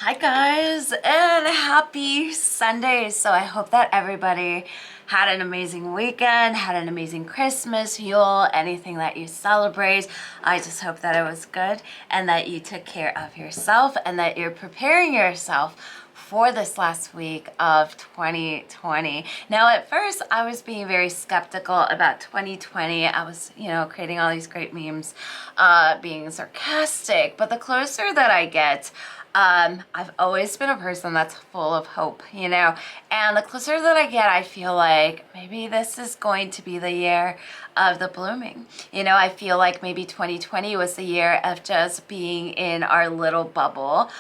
Hi guys, and happy Sunday. So I hope that everybody had an amazing weekend, had an amazing Christmas, Yule, anything that you celebrate. I just hope that it was good and that you took care of yourself and that you're preparing yourself for this last week of 2020. Now, at first, I was being very skeptical about 2020. I was, creating all these great memes, being sarcastic. But the closer that I get, I've always been a person that's full of hope, and the closer that I get, I feel like maybe this is going to be the year of the blooming. I feel like maybe 2020 was the year of just being in our little bubble,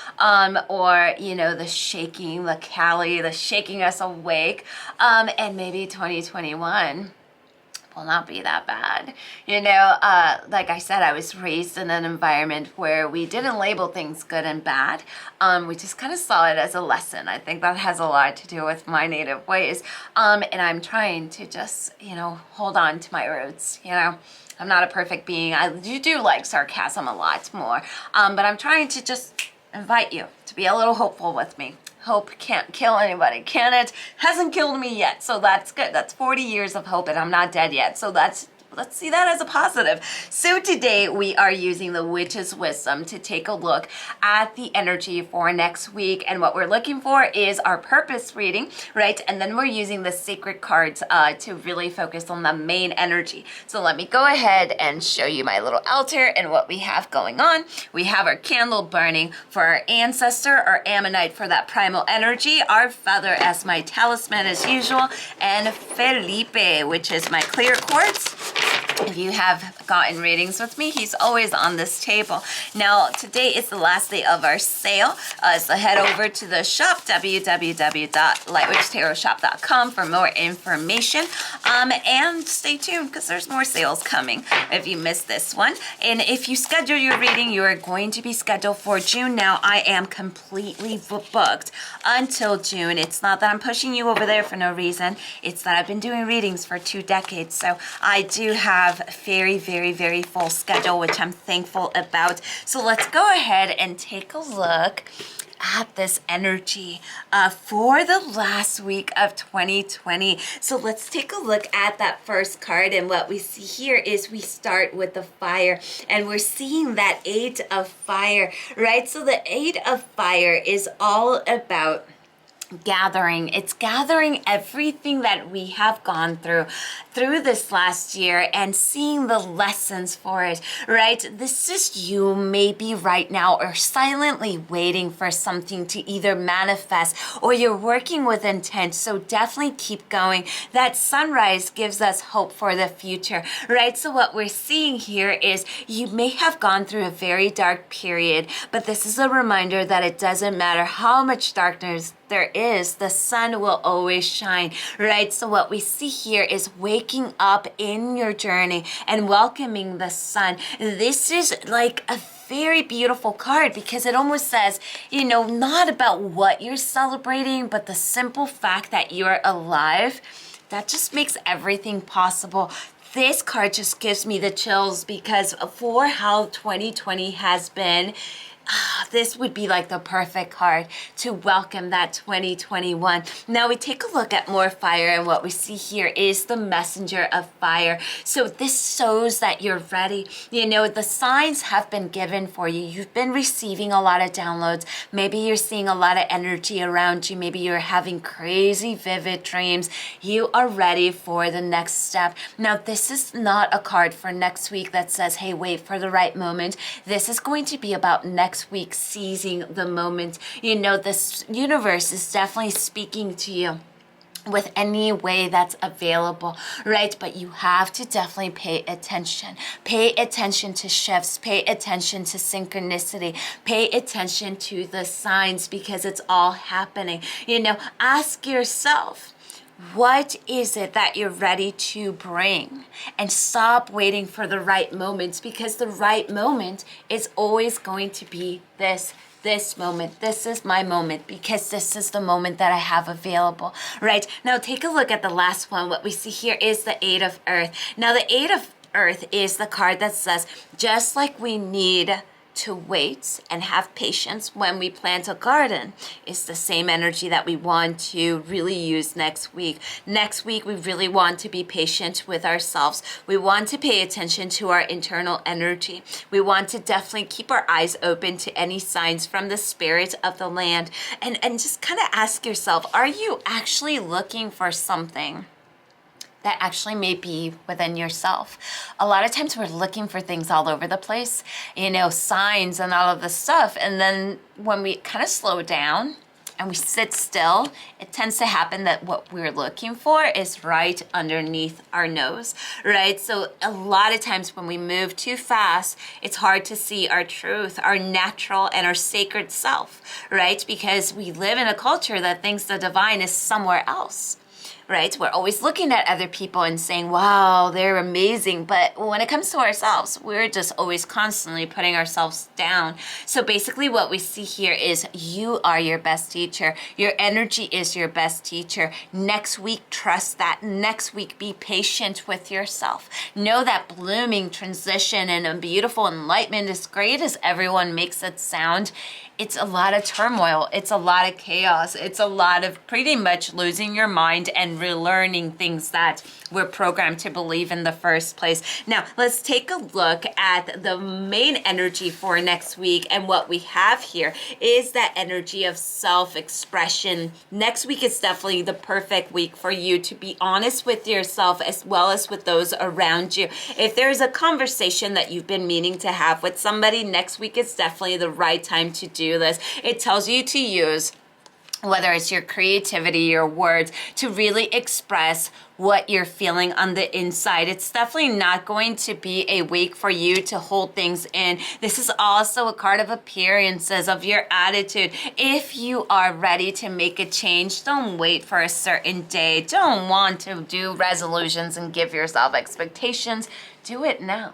or, the shaking, the Cali, the shaking us awake, and maybe 2021 will not be that bad. Like I said, I was raised in an environment where we didn't label things good and bad. We just kind of saw it as a lesson. I think that has a lot to do with my native ways. And I'm trying to just, hold on to my roots, I'm not a perfect being. I do like sarcasm a lot more. But I'm trying to just invite you to be a little hopeful with me. Hope can't kill anybody, can it? Hasn't killed me yet, so that's good. That's 40 years of hope and I'm not dead yet, so let's see that as a positive. So today we are using the Witch's Wisdom to take a look at the energy for next week. And what we're looking for is our purpose reading, right? And then we're using the sacred cards to really focus on the main energy. So let me go ahead and show you my little altar and what we have going on. We have our candle burning for our ancestor, our ammonite for that primal energy, our feather as my talisman as usual, and Felipe, which is my clear quartz. If you have gotten readings with me, he's always on this table. Now, today is the last day of our sale, so head over to the shop, www.lightwitchtarotshop.com for more information, and stay tuned because there's more sales coming if you missed this one. And if you schedule your reading, you are going to be scheduled for June. Now, I am completely booked until June. It's not that I'm pushing you over there for no reason. It's that I've been doing readings for 2 decades, so I do have very, very, very full schedule, which I'm thankful about. So let's go ahead and take a look at this energy for the last week of 2020. So let's take a look at that first card, and what we see here is we start with the fire, and we're seeing that 8 of fire, right? So the 8 of fire is all about gathering. It's gathering everything that we have gone through this last year and seeing the lessons for it, right? This is you maybe right now or silently waiting for something to either manifest or you're working with intent. So definitely keep going. That sunrise gives us hope for the future, right? So what we're seeing here is you may have gone through a very dark period, but this is a reminder that it doesn't matter how much darkness there is, the sun will always shine, right? So what we see here is waking up in your journey and welcoming the sun. This is like a very beautiful card because it almost says, not about what you're celebrating, but the simple fact that you're alive. That just makes everything possible. This card just gives me the chills because for how 2020 has been, this would be like the perfect card to welcome that 2021. Now we take a look at more fire, and what we see here is the messenger of fire. So this shows that you're ready. The signs have been given for you. You've been receiving a lot of downloads. Maybe you're seeing a lot of energy around you. Maybe you're having crazy, vivid dreams. You are ready for the next step. Now, this is not a card for next week that says, hey, wait for the right moment. This is going to be about next week, seizing the moment. This universe is definitely speaking to you with any way that's available, right? But you have to definitely pay attention. Pay attention to shifts. Pay attention to synchronicity. Pay attention to the signs because it's all happening. Ask yourself, what is it that you're ready to bring? And stop waiting for the right moments, because the right moment is always going to be this moment. This is my moment because this is the moment that I have available, right? Now take a look at the last one. What we see here is the 8 of Earth. Now the 8 of Earth is the card that says, just like we need to wait and have patience when we plant a garden is the same energy that we want to really use next week. Next week, we really want to be patient with ourselves. We want to pay attention to our internal energy. We want to definitely keep our eyes open to any signs from the spirit of the land, and just kind of ask yourself, are you actually looking for something that actually may be within yourself? A lot of times we're looking for things all over the place, signs and all of this stuff. And then when we kind of slow down and we sit still, it tends to happen that what we're looking for is right underneath our nose, right? So a lot of times when we move too fast, it's hard to see our truth, our natural and our sacred self, right? Because we live in a culture that thinks the divine is somewhere else. Right? We're always looking at other people and saying, wow, they're amazing. But when it comes to ourselves, we're just always constantly putting ourselves down. So basically what we see here is you are your best teacher. Your energy is your best teacher. Next week, trust that. Next week, be patient with yourself. Know that blooming transition and a beautiful enlightenment, as great as everyone makes it sound, it's a lot of turmoil. It's a lot of chaos. It's a lot of pretty much losing your mind and relearning things that we're programmed to believe in the first place. Now, let's take a look at the main energy for next week. And what we have here is that energy of self-expression. Next week is definitely the perfect week for you to be honest with yourself as well as with those around you. If there's a conversation that you've been meaning to have with somebody, next week is definitely the right time to do this. It tells you to use, whether it's your creativity, your words, to really express what you're feeling on the inside. It's definitely not going to be a week for you to hold things in. This is also a card of appearances, of your attitude. If you are ready to make a change, don't wait for a certain day. Don't want to do resolutions and give yourself expectations. Do it now.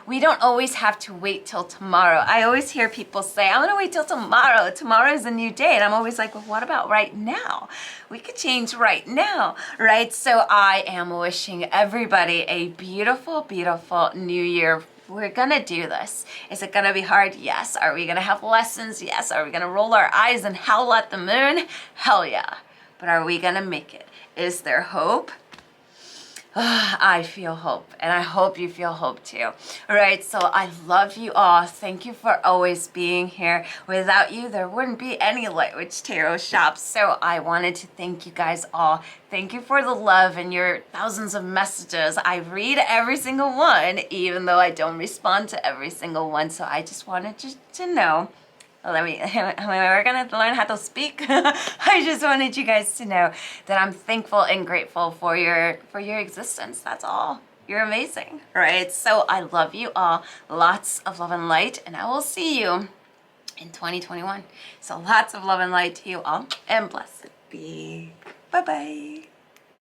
We don't always have to wait till tomorrow. I always hear people say, I'm gonna wait till tomorrow. Tomorrow is a new day. And I'm always like, well, what about right now? We could change right now, right? So I am wishing everybody a beautiful, beautiful new year. We're gonna do this. Is it gonna be hard? Yes. Are we gonna have lessons? Yes. Are we gonna roll our eyes and howl at the moon? Hell yeah. But are we gonna make it? Is there hope? I feel hope, and I hope you feel hope too. All right, so I love you all. Thank you for always being here. Without you, there wouldn't be any Light Witch Tarot shops. So I wanted to thank you guys all. Thank you for the love and your thousands of messages. I read every single one, even though I don't respond to every single one. So I just wanted to know. Am I ever gonna learn how to speak? I just wanted you guys to know that I'm thankful and grateful for your existence. That's all. You're amazing, right? So I love you all. Lots of love and light, and I will see you in 2021. So lots of love and light to you all, and blessed be. Bye-bye.